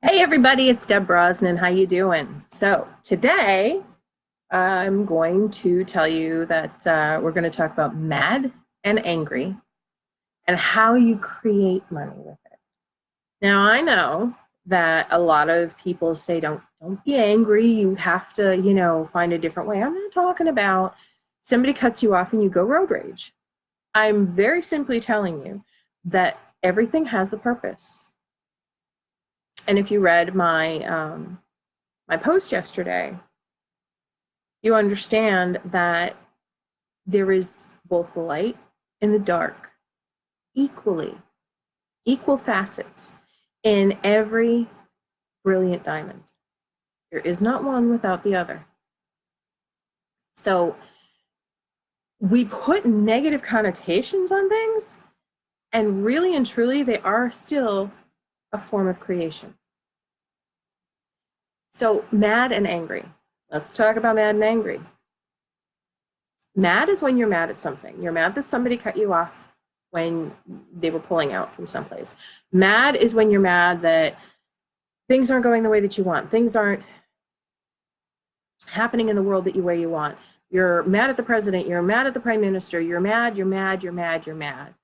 Hey everybody, it's Deb Brosnan. How you doing? So today I'm going to tell you that we're going to talk about mad and angry and how you create money with it. Now I know that a lot of people say don't be angry. You have to, find a different way. I'm not talking about somebody cuts you off and you go road rage. I'm very simply telling you that everything has a purpose. And if you read my post yesterday, you understand that there is both the light and the dark equally, equal facets in every brilliant diamond. There is not one without the other. So we put negative connotations on things, and really and truly, they are still a form of creation. So, mad and angry. Let's talk about mad and angry. Mad is when you're mad at something. You're mad that somebody cut you off when they were pulling out from someplace. Mad is when you're mad that things aren't going the way that you want. Things aren't happening in the world the way you want. You're mad at the president. You're mad at the prime minister. You're mad, you're mad, you're mad, you're mad.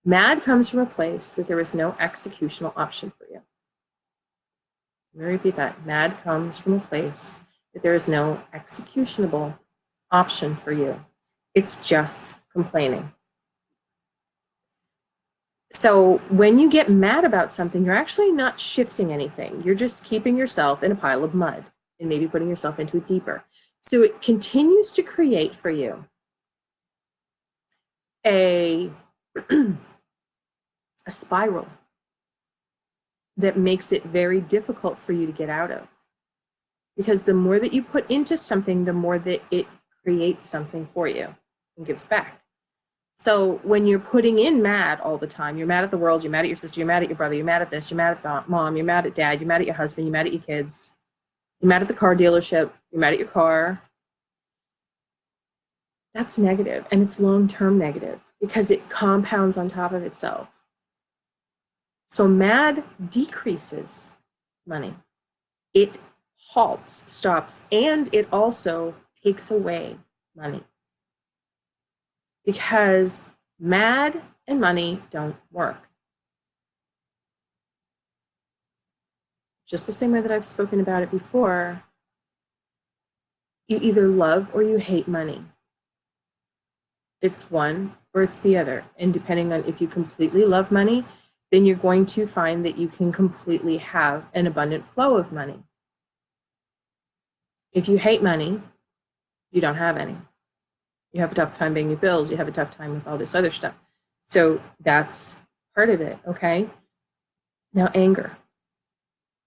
Mad comes from a place that there is no executional option for you. Let me repeat that. Mad comes from a place that there is no executionable option for you. It's just complaining. So when you get mad about something, you're actually not shifting anything. You're just keeping yourself in a pile of mud and maybe putting yourself into it deeper. So it continues to create for you a spiral that makes it very difficult for you to get out of. Because the more that you put into something, the more that it creates something for you and gives back. So when you're putting in mad all the time, you're mad at the world, you're mad at your sister, you're mad at your brother, you're mad at this, you're mad at mom, you're mad at dad, you're mad at your husband, you're mad at your kids, you're mad at the car dealership, you're mad at your car. That's negative, and it's long-term negative because it compounds on top of itself. So mad decreases money. It halts, stops, and it also takes away money. Because mad and money don't work. Just the same way that I've spoken about it before, you either love or you hate money. It's one or it's the other. And depending on if you completely love money, then you're going to find that you can completely have an abundant flow of money. If you hate money, you don't have any. You have a tough time paying your bills. You have a tough time with all this other stuff. So that's part of it, okay? Now, anger.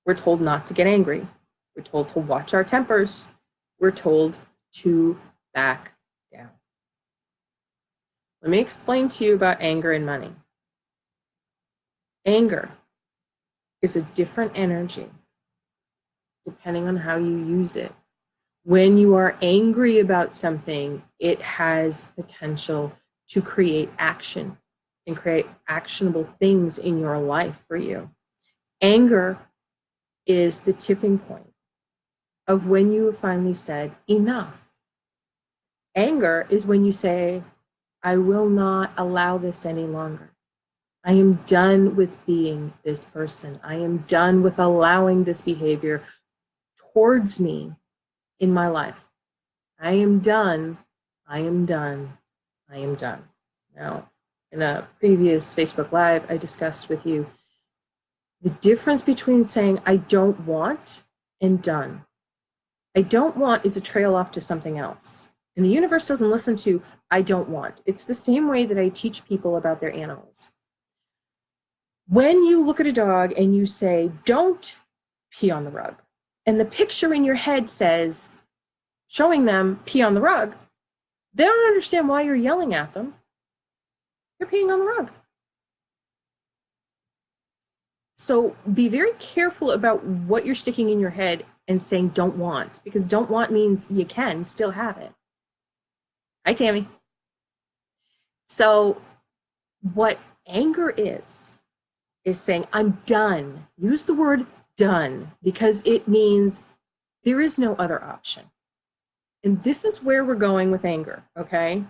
We're told not to get angry. We're told to watch our tempers. We're told to back down. Let me explain to you about anger and money. Anger is a different energy depending on how you use it. When you are angry about something, it has potential to create action and create actionable things in your life for you. Anger is the tipping point of when you have finally said enough. Anger is when you say, I will not allow this any longer. I am done with being this person. I am done with allowing this behavior towards me in my life. I am done. I am done. I am done. Now, in a previous Facebook Live, I discussed with you the difference between saying I don't want and done. I don't want is a trail off to something else. And the universe doesn't listen to I don't want. It's the same way that I teach people about their animals. When you look at a dog and you say, don't pee on the rug, and the picture in your head says, showing them pee on the rug, they don't understand why you're yelling at them. They're peeing on the rug. So be very careful about what you're sticking in your head and saying don't want, because don't want means you can still have it. Hi, Tammy. So what anger is saying, I'm done. Use the word done, because it means there is no other option. And this is where we're going with anger, okay?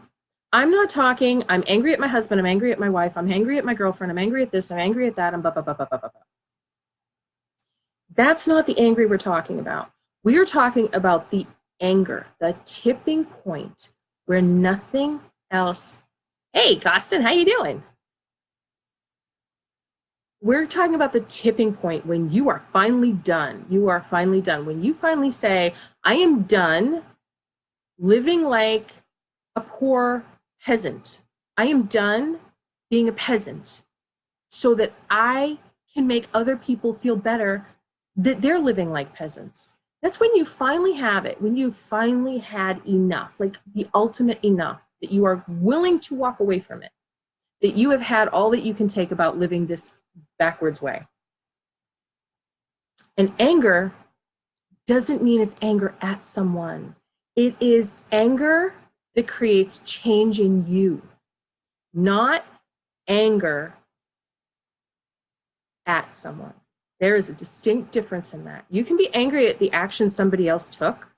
I'm not talking, I'm angry at my husband, I'm angry at my wife, I'm angry at my girlfriend, I'm angry at this, I'm angry at that, I'm blah, blah, blah, blah, blah, blah. That's not the angry we're talking about. We are talking about the anger, the tipping point where nothing else. Hey, Costin, how you doing? We're talking about the tipping point when you are finally done. You are finally done. When you finally say, I am done living like a poor peasant. I am done being a peasant so that I can make other people feel better that they're living like peasants. That's when you finally have it, when you finally had enough, like the ultimate enough, that you are willing to walk away from it, that you have had all that you can take about living this backwards way. And anger doesn't mean it's anger at someone. It is anger that creates change in you, not anger at someone. There is a distinct difference in that. You can be angry at the action somebody else took,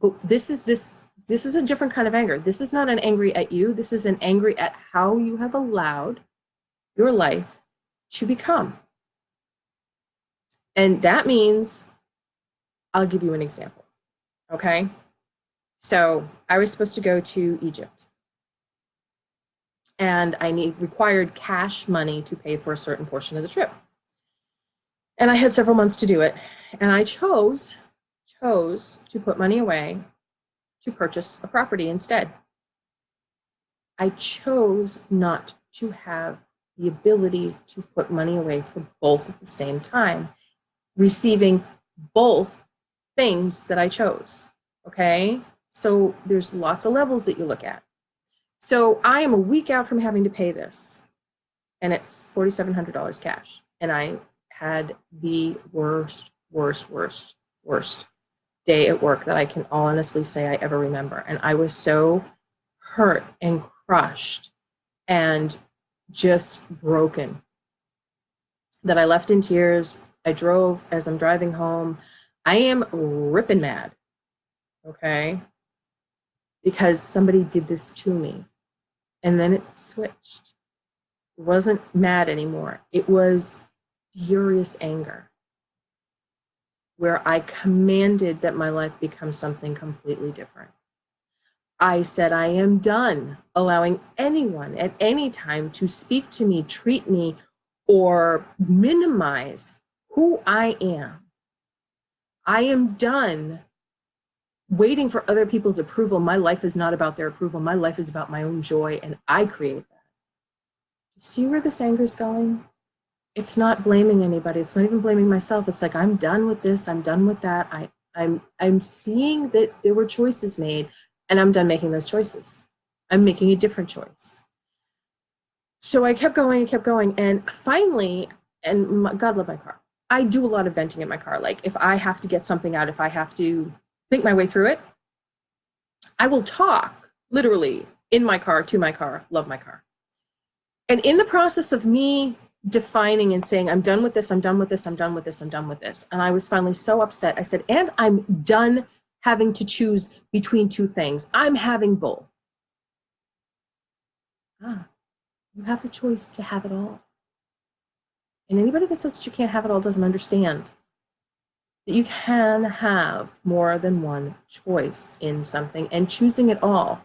but this is a different kind of anger. This is not an angry at you. This is an angry at how you have allowed your life to become. And that means, I'll give you an example, okay? So I was supposed to go to Egypt, and I required cash money to pay for a certain portion of the trip. And I had several months to do it, and I chose to put money away to purchase a property instead. I chose not to have the ability to put money away for both at the same time, receiving both things that I chose, okay? So there's lots of levels that you look at. So I am a week out from having to pay this, and it's $4,700 cash. And I had the worst day at work that I can honestly say I ever remember. And I was so hurt and crushed and just broken that I left in tears. I drove. As I'm driving home, I am ripping mad, okay? Because somebody did this to me. And then it switched. It wasn't mad anymore. It was furious anger, where I commanded that my life become something completely different. I said, I am done allowing anyone at any time to speak to me, treat me, or minimize who I am. I am done waiting for other people's approval. My life is not about their approval. My life is about my own joy, and I create that. See where this anger is going? It's not blaming anybody. It's not even blaming myself. It's like, I'm done with this. I'm done with that. I'm seeing that there were choices made, and I'm done making those choices. I'm making a different choice. So I kept going, and finally, and God love my car. I do a lot of venting in my car. Like, if I have to get something out, if I have to think my way through it, I will talk literally in my car, to my car, love my car. And in the process of me defining and saying, I'm done with this, I'm done with this, I'm done with this, I'm done with this. And I was finally so upset. I said, and I'm done having to choose between two things. I'm having both. You have the choice to have it all. And anybody that says that you can't have it all doesn't understand that you can have more than one choice in something, and choosing it all,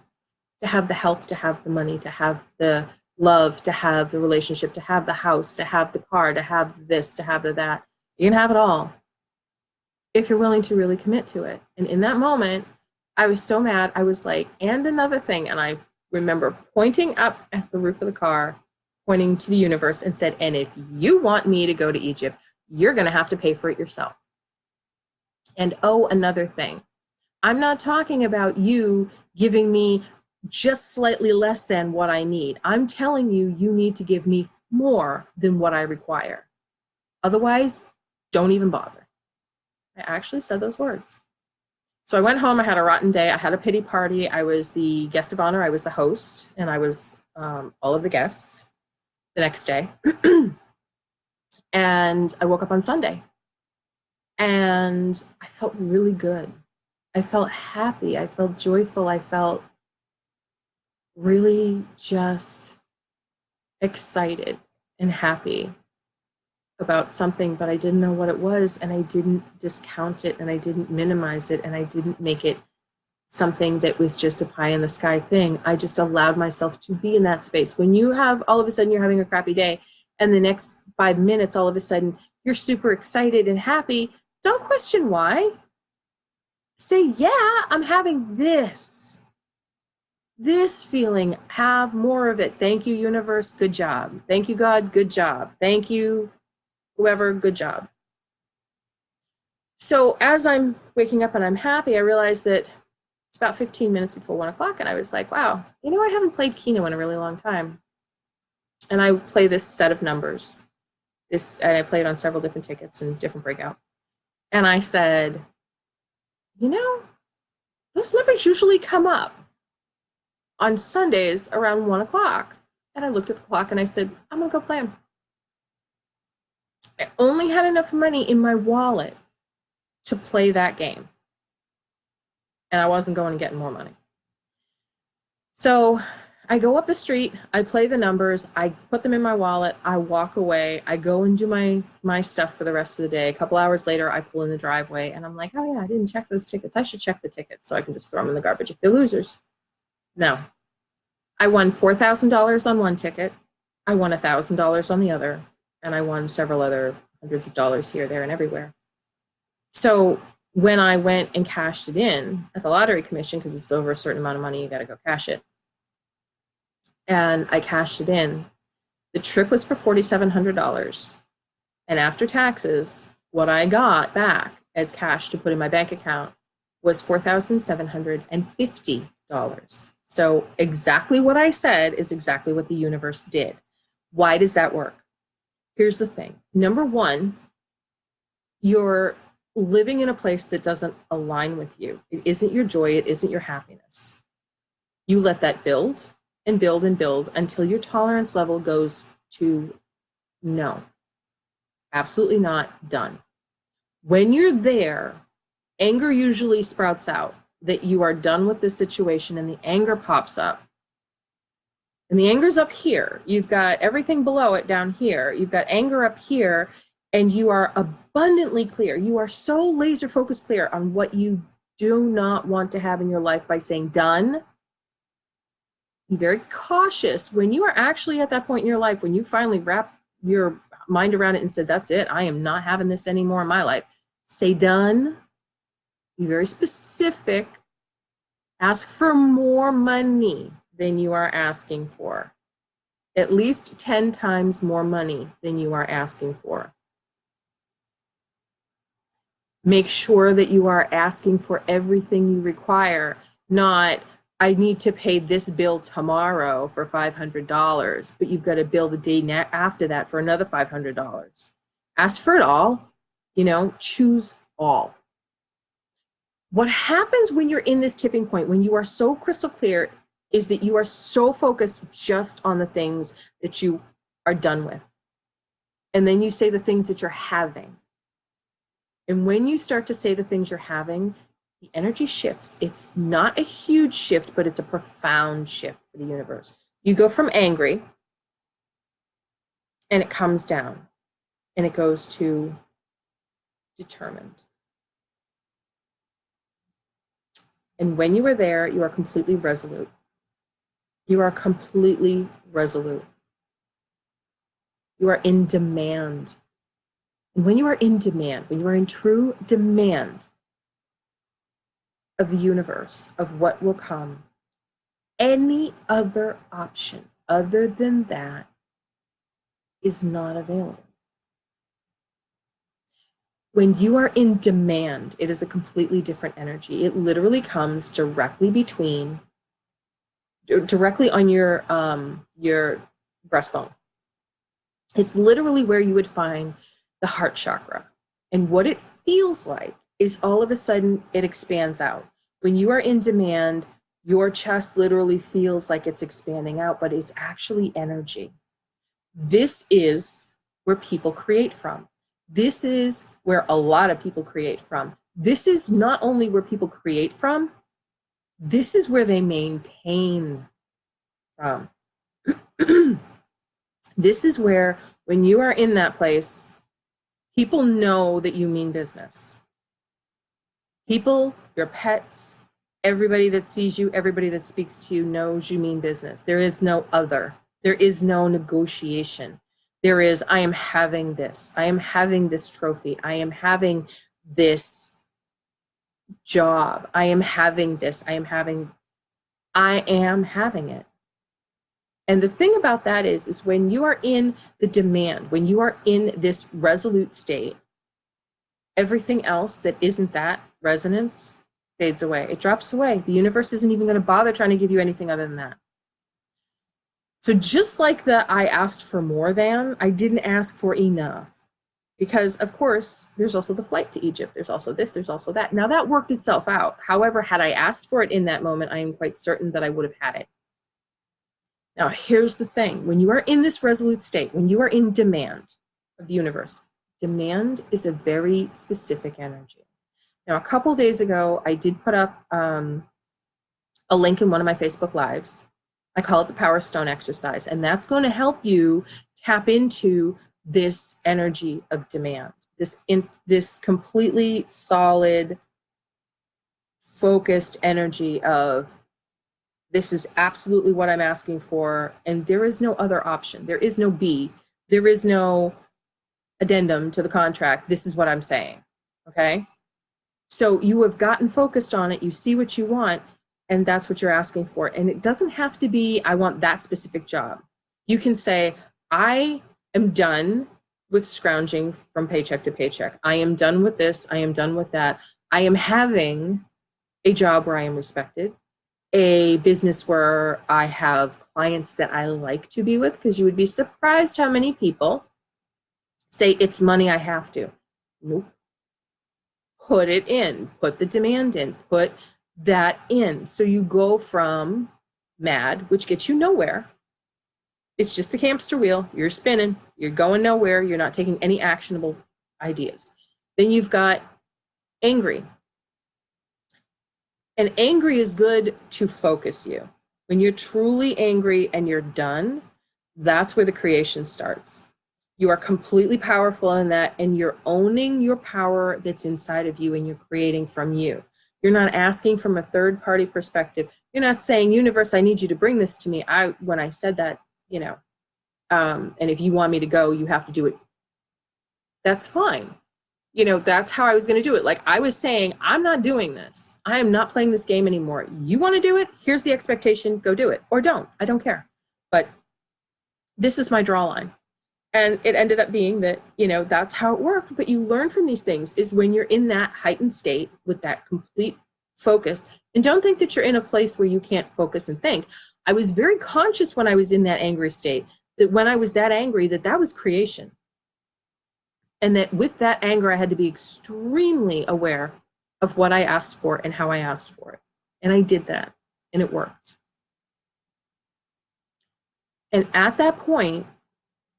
to have the health, to have the money, to have the love, to have the relationship, to have the house, to have the car, to have this, to have the that. You can have it all if you're willing to really commit to it. And in that moment, I was so mad. I was like, and another thing. And I remember pointing up at the roof of the car, pointing to the universe, and said, and if you want me to go to Egypt, you're going to have to pay for it yourself. And oh, another thing, I'm not talking about you giving me just slightly less than what I need. I'm telling you, you need to give me more than what I require. Otherwise, don't even bother. I actually said those words. So I went home. I had a rotten day. I had a pity party. I was the guest of honor. I was the host, and I was all of the guests the next day. And I woke up on Sunday and I felt really good. I felt happy. I felt joyful. I felt really just excited and happy about something, but I didn't know what it was, and I didn't discount it, and I didn't minimize it, and I didn't make it something that was just a pie in the sky thing. I just allowed myself to be in that space. When you have, all of a sudden, you're having a crappy day, and the next 5 minutes, all of a sudden, you're super excited and happy, don't question why. Say, yeah, I'm having this feeling, have more of it. Thank you, universe, good job. Thank you, God, good job. Thank you, whoever, good job. So as I'm waking up and I'm happy, I realize that it's about 15 minutes before 1 o'clock, and I was like, wow, I haven't played Keno in a really long time. And I play this set of numbers. And I played on several different tickets and different breakout. And I said, those numbers usually come up on Sundays around 1 o'clock. And I looked at the clock and I said, I'm going to go play them. I only had enough money in my wallet to play that game. And I wasn't going and getting more money. So I go up the street, I play the numbers, I put them in my wallet, I walk away, I go and do my stuff for the rest of the day. A couple hours later, I pull in the driveway and I'm like, oh yeah, I didn't check those tickets. I should check the tickets so I can just throw them in the garbage if they're losers. No. I won $4,000 on one ticket, I won $1,000 on the other, and I won several other hundreds of dollars here, there, and everywhere. So when I went and cashed it in at the lottery commission, because it's over a certain amount of money, you got to go cash it. And I cashed it in. The trip was for $4,700. And after taxes, what I got back as cash to put in my bank account was $4,750. So exactly what I said is exactly what the universe did. Why does that work? Here's the thing. Number one, you're living in a place that doesn't align with you. It isn't your joy. It isn't your happiness. You let that build and build and build until your tolerance level goes to no, absolutely not, done. When you're there, anger usually sprouts out that you are done with this situation, and the anger pops up. And the anger's up here. You've got everything below it down here. You've got anger up here, and you are abundantly clear. You are so laser focused clear on what you do not want to have in your life by saying done. Be very cautious when you are actually at that point in your life, when you finally wrap your mind around it and said, that's it, I am not having this anymore in my life. Say done. Be very specific. Ask for more money than you are asking for. At least 10 times more money than you are asking for. Make sure that you are asking for everything you require, not, I need to pay this bill tomorrow for $500, but you've got to bill the day after that for another $500. Ask for it all, choose all. What happens when you're in this tipping point, when you are so crystal clear, is that you are so focused just on the things that you are done with. And then you say the things that you're having. And when you start to say the things you're having, the energy shifts. It's not a huge shift, but it's a profound shift for the universe. You go from angry, and it comes down, and it goes to determined. And when you are there, you are completely resolute. You are completely resolute. You are in demand. And when you are in demand, when you are in true demand of the universe, of what will come, any other option other than that is not available. When you are in demand, it is a completely different energy. It literally comes directly on your breastbone. It's literally where you would find the heart chakra. And what it feels like is all of a sudden it expands out. When you are in demand, your chest literally feels like it's expanding out, but it's actually energy. This is where people create from. This is where a lot of people create from. This is not only where people create from, this is where they maintain from. This is where, when you are in that place, people know that you mean business. People, your pets, everybody that sees you, everybody that speaks to you knows you mean business. There is no other. There is no negotiation. There is, I am having this. I am having this trophy. I am having this job. I am having this. I am having it. And the thing about that is when you are in the demand, when you are in this resolute state, everything else that isn't that resonance fades away. It drops away. The universe isn't even going to bother trying to give you anything other than that. So just like the I asked for more than, I didn't ask for enough. Because, of course, there's also the flight to Egypt. There's also this, there's also that. Now, that worked itself out. However, had I asked for it in that moment, I am quite certain that I would have had it. Now, here's the thing. When you are in this resolute state, when you are in demand of the universe, demand is a very specific energy. Now, a couple days ago, I did put up a link in one of my Facebook Lives. I call it the Power Stone exercise, and that's going to help you tap into this energy of demand, this completely solid, focused energy of, this is absolutely what I'm asking for, and there is no other option. There is no B. There is no addendum to the contract. This is what I'm saying, okay? So you have gotten focused on it. You see what you want, and that's what you're asking for. And it doesn't have to be, I want that specific job. You can say, I am done with scrounging from paycheck to paycheck. I am done with this. I am done with that. I am having a job where I am respected, a business where I have clients that I like to be with, because you would be surprised how many people say it's money I have to. Nope. Put it in, put the demand in, put that in. So you go from mad, which gets you nowhere. It's just a hamster wheel. You're spinning, you're going nowhere. You're not taking any actionable ideas. Then you've got angry. And angry is good to focus you. When you're truly angry and you're done, that's where the creation starts. You are completely powerful in that, and you're owning your power that's inside of you, and you're creating from you. You're not asking from a third-party perspective. You're not saying, universe, I need you to bring this to me. When I said that, and if you want me to go, you have to do it. That's fine. That's how I was going to do it. Like I was saying, I'm not doing this. I am not playing this game anymore. You want to do it? Here's the expectation. Go do it. Or don't. I don't care. But this is my draw line. And it ended up being that, that's how it worked. But you learn from these things is when you're in that heightened state with that complete focus. And don't think that you're in a place where you can't focus and think. I was very conscious when I was in that angry state, that when I was that angry, that was creation. And that with that anger, I had to be extremely aware of what I asked for and how I asked for it. And I did that, and it worked. And at that point,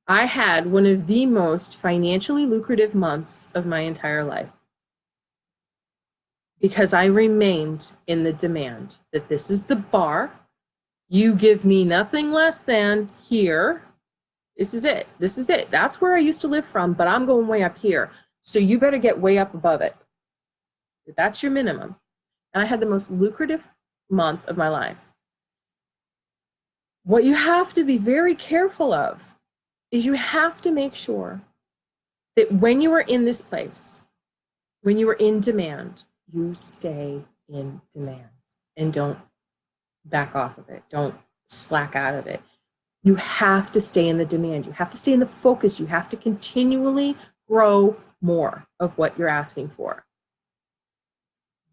I had one of the most financially lucrative months of my entire life, because I remained in the demand that this is the bar. You give me nothing less than here. This is it. This is it. That's where I used to live from, but I'm going way up here. So you better get way up above it. That's your minimum. And I had the most lucrative month of my life. What you have to be very careful of is you have to make sure that when you are in this place, when you are in demand, you stay in demand and don't back off of it. Don't slack out of it. You have to stay in the demand. You have to stay in the focus. You have to continually grow more of what you're asking for.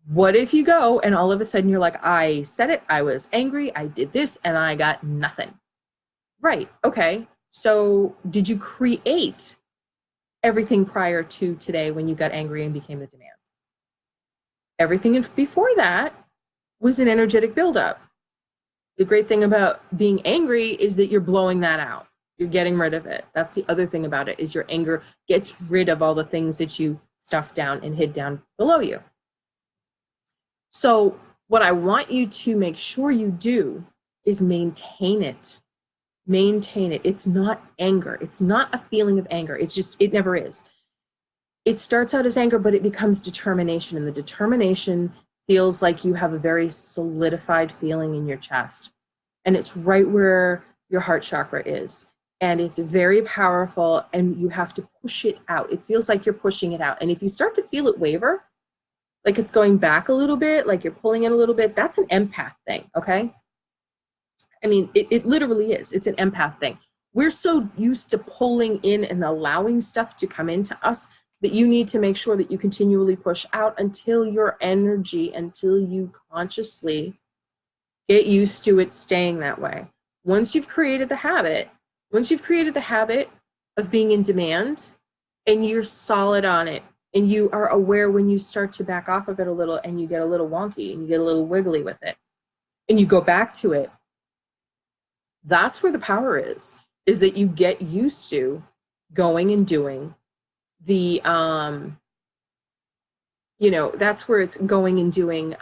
What if you go and all of a sudden you're like, I said it, I was angry, I did this, and I got nothing? Right, okay. So did you create everything prior to today when you got angry and became the demand? Everything before that was an energetic buildup. The great thing about being angry is that you're blowing that out. You're getting rid of it. That's the other thing about it, is your anger gets rid of all the things that you stuffed down and hid down below you. So what I want you to make sure you do is maintain it. Maintain it. It's not anger. It's not a feeling of anger. It's just, it never is. It starts out as anger, but it becomes determination. And the determination feels like you have a very solidified feeling in your chest. And it's right where your heart chakra is. And it's very powerful, and you have to push it out. It feels like you're pushing it out. And if you start to feel it waver, like it's going back a little bit, like you're pulling in a little bit, that's an empath thing, okay? I mean, it literally is. It's an empath thing. We're so used to pulling in and allowing stuff to come into us that you need to make sure that you continually push out until your energy, until you consciously get used to it staying that way. Once you've created the habit of being in demand, and you're solid on it, and you are aware when you start to back off of it a little, and you get a little wonky and you get a little wiggly with it, and you go back to it, that's where the power is that you get used to going and doing the, that's where it's going and doing,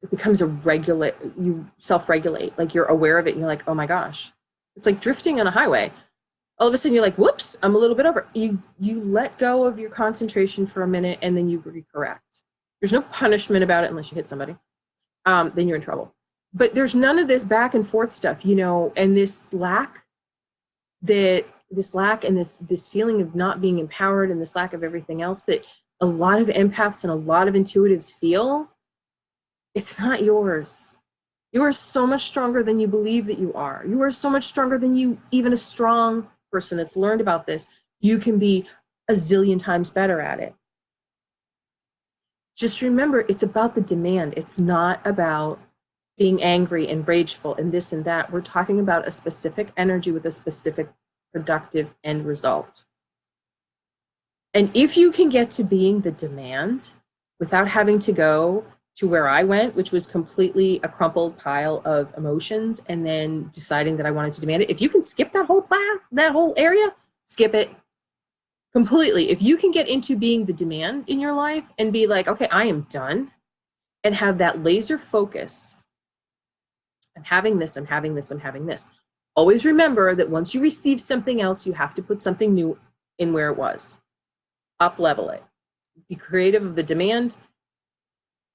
it becomes you self-regulate, like you're aware of it and you're like, oh my gosh. It's like drifting on a highway. All of a sudden you're like, whoops, I'm a little bit over. You let go of your concentration for a minute, and then you recorrect. There's no punishment about it unless you hit somebody. Then you're in trouble. But there's none of this back and forth stuff, and this lack and this feeling of not being empowered, and this lack of everything else that a lot of empaths and a lot of intuitives feel, it's not yours. You are so much stronger than you believe that you are. You are so much stronger than even a strong person that's learned about this. You can be a zillion times better at it. Just remember, it's about the demand. It's not about being angry and rageful and this and that. We're talking about a specific energy with a specific productive end result. And if you can get to being the demand without having to go to where I went, which was completely a crumpled pile of emotions, and then deciding that I wanted to demand it. If you can skip that whole area, skip it completely. If you can get into being the demand in your life and be like, okay, I am done, and have that laser focus. I'm having this, I'm having this, I'm having this. Always remember that once you receive something else, you have to put something new in where it was. Up level it. Be creative of the demand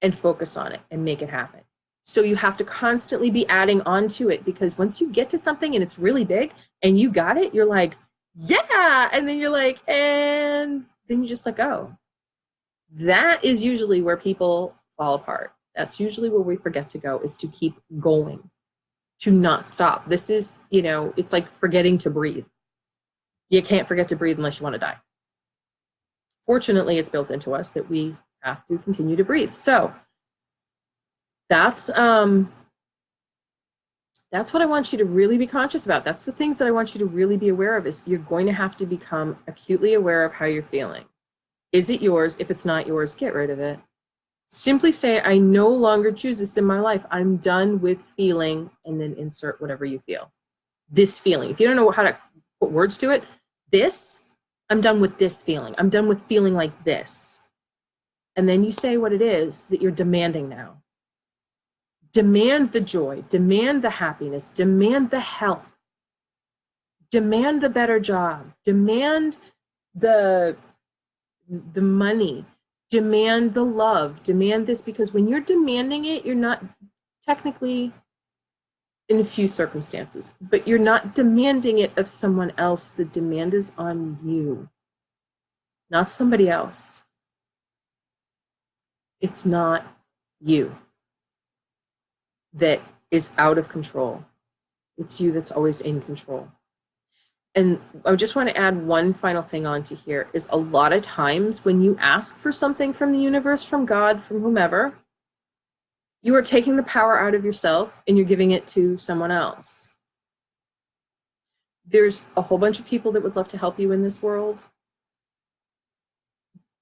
and focus on it and make it happen. So you have to constantly be adding on to it, because once you get to something and it's really big and you got it, you're like, yeah, and then you're like, and then you just let go. That is usually where people fall apart. That's usually where we forget to go, is to keep going, to not stop. This is, it's like forgetting to breathe. You can't forget to breathe unless you want to die. Fortunately, it's built into us that we have to continue to breathe. So that's what I want you to really be conscious about. That's the things that I want you to really be aware of, is you're going to have to become acutely aware of how you're feeling. Is it yours? If it's not yours, get rid of it. Simply say, I no longer choose this in my life. I'm done with feeling, and then insert whatever you feel. This feeling. If you don't know how to put words to it, I'm done with this feeling. I'm done with feeling like this. And then you say what it is that you're demanding now. Demand the joy, demand the happiness, demand the health, demand the better job, demand the money, demand the love, demand this, because when you're demanding it, you're not technically, in a few circumstances, but you're not demanding it of someone else. The demand is on you, not somebody else. It's not you that is out of control. It's you that's always in control. And I just want to add one final thing onto here, is a lot of times when you ask for something from the universe, from God, from whomever, you are taking the power out of yourself and you're giving it to someone else. There's a whole bunch of people that would love to help you in this world,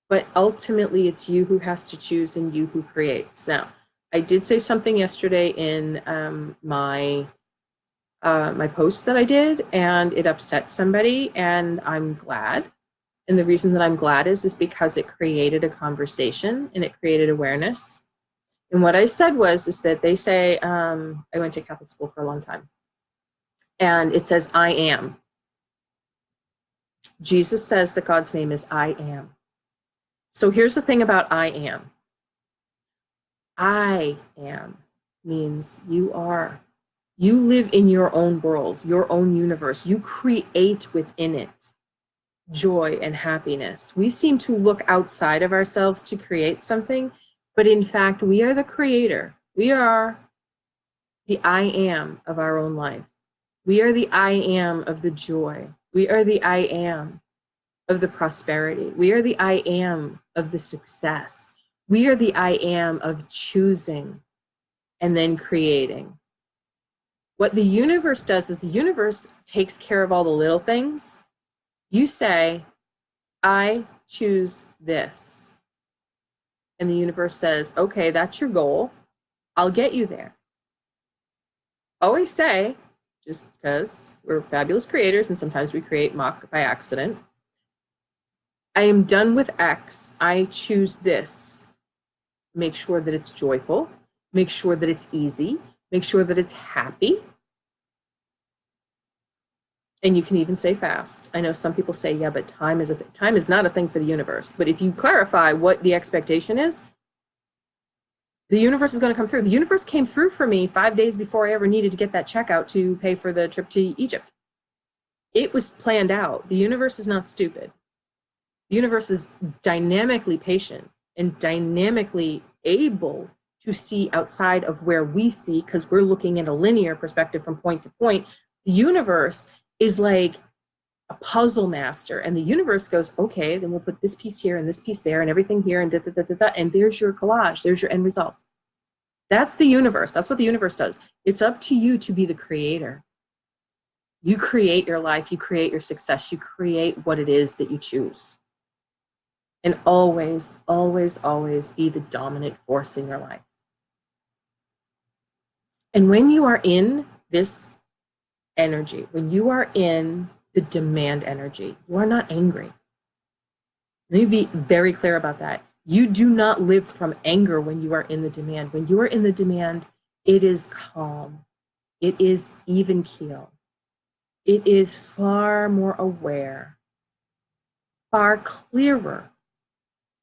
but ultimately it's you who has to choose and you who creates. Now, I did say something yesterday in my my post that I did, and it upset somebody, and I'm glad. And the reason that I'm glad is because it created a conversation and it created awareness. And what I said is that they say, I went to Catholic school for a long time, and it says, I am. Jesus says that God's name is I am. So here's the thing about I am. I am means you are. You live in your own world, your own universe. You create within it joy and happiness. We seem to look outside of ourselves to create something, but in fact, we are the creator. We are the I am of our own life. We are the I am of the joy. We are the I am of the prosperity. We are the I am of the success. We are the I am of choosing and then creating. What the universe does is the universe takes care of all the little things. You say, I choose this. And the universe says, okay, that's your goal. I'll get you there. Always say, just because we're fabulous creators and sometimes we create muck by accident, I am done with X. I choose this. Make sure that it's joyful. Make sure that it's easy. Make sure that it's happy. And you can even say fast. I know some people say, yeah, but time is not a thing for the universe. But if you clarify what the expectation is, the universe is going to come through. The universe came through for me 5 days before I ever needed to get that check out to pay for the trip to Egypt. It was planned out. The universe is not stupid. The universe is dynamically patient and dynamically able to see outside of where we see, because we're looking at a linear perspective from point to point. The universe is like a puzzle master, and the universe goes, okay, then we'll put this piece here and this piece there and everything here and and there's your collage, there's your end result. That's the universe. That's what the universe does. It's up to you to be the creator. You create your life, you create your success, you create what it is that you choose. And always, always, always be the dominant force in your life. And when you are in this energy, when you are in the demand energy, you are not angry. Let me be very clear about that. You do not live from anger when you are in the demand. When you are in the demand, it is calm. It is even keel. It is far more aware, far clearer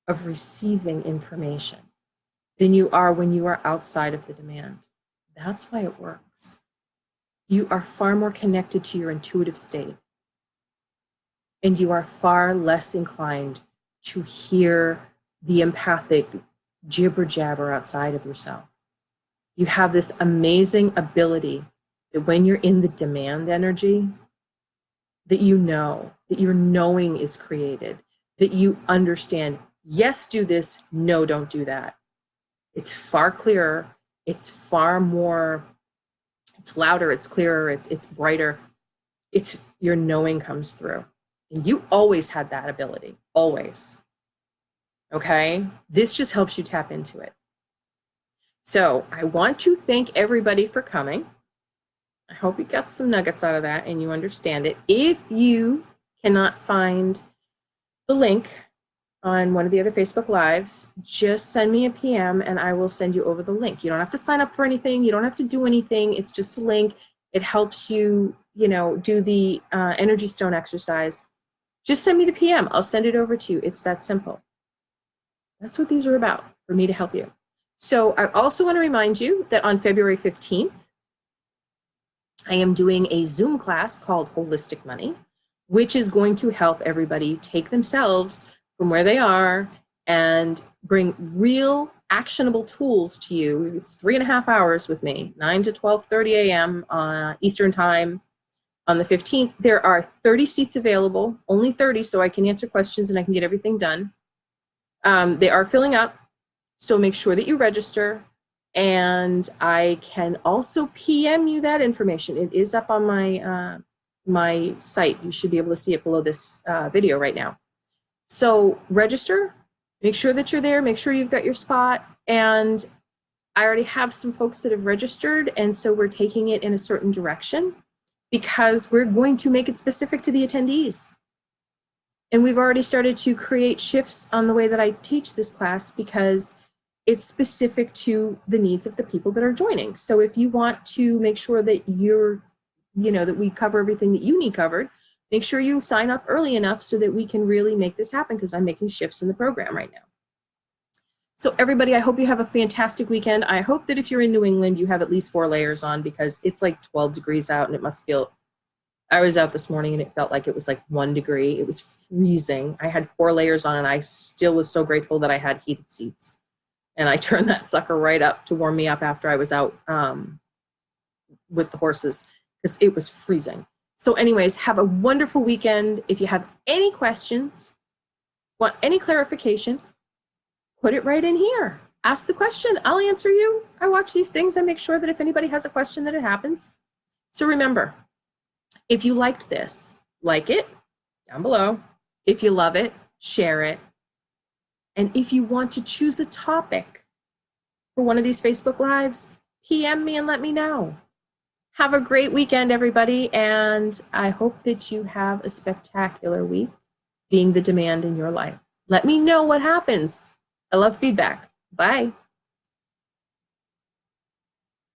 of receiving information than you are when you are outside of the demand. That's why it works. You are far more connected to your intuitive state, and you are far less inclined to hear the empathic jibber jabber outside of yourself. You have this amazing ability that when you're in the demand energy, that you know, that your knowing is created, that you understand, yes, do this, no, don't do that. It's far clearer, it's far more, it's louder, it's clearer, it's brighter. It's your knowing comes through. And you always had that ability, always. Okay? This just helps you tap into it. So I want to thank everybody for coming. I hope you got some nuggets out of that and you understand it. If you cannot find the link on one of the other Facebook Lives, just send me a PM and I will send you over the link. You don't have to sign up for anything. You don't have to do anything. It's just a link. It helps you, do the energy stone exercise. Just send me the PM. I'll send it over to you. It's that simple. That's what these are about, for me to help you. So I also want to remind you that on February 15th, I am doing a Zoom class called Holistic Money, which is going to help everybody take themselves from where they are and bring real actionable tools to you. It's 3.5 hours with me, 9 to 12:30 a.m. Eastern time on the 15th. There are 30 seats available, only 30, so I can answer questions and I can get everything done. They are filling up, so make sure that you register. And I can also PM you that information. It is up on my site. You should be able to see it below this video right now. So register, make sure that you're there, make sure you've got your spot. And I already have some folks that have registered, and so we're taking it in a certain direction. because we're going to make it specific to the attendees. And we've already started to create shifts on the way that I teach this class because it's specific to the needs of the people that are joining. So if you want to make sure that that we cover everything that you need covered, make sure you sign up early enough so that we can really make this happen, because I'm making shifts in the program right now. So everybody, I hope you have a fantastic weekend. I hope that if you're in New England, you have at least 4 layers on, because it's like 12 degrees out and it must feel, I was out this morning and it felt like it was like 1 degree. It was freezing. I had 4 layers on and I still was so grateful that I had heated seats. And I turned that sucker right up to warm me up after I was out with the horses, because it was freezing. So anyways, have a wonderful weekend. If you have any questions, want any clarification, put it right in here. Ask the question. I'll answer you. I watch these things. I make sure that if anybody has a question, that it happens. So remember, if you liked this, like it down below. If you love it, share it. And if you want to choose a topic for one of these Facebook Lives, PM me and let me know. Have a great weekend, everybody. And I hope that you have a spectacular week being the demand in your life. Let me know what happens. I love feedback. Bye.